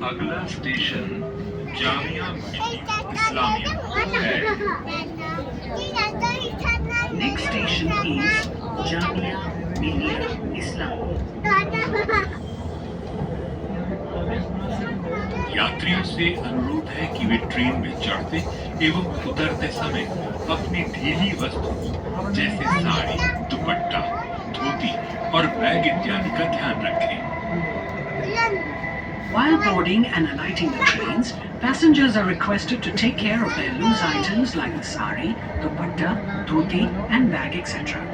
अगला स्टेशन जामिया मिलिया इस्लामिया है। Next station is Jamia Millia Islamia. यात्रियों से अनुरोध है कि वे ट्रेन में चढ़ते एवं उतरते समय अपनी ढीली वस्तु जैसे साड़ी, दुपट्टा, धोती और बैग इत्यादि का ध्यान रखें। While boarding and alighting the trains, passengers are requested to take care of their loose items like the sari, dupatta, dhoti and bag etc.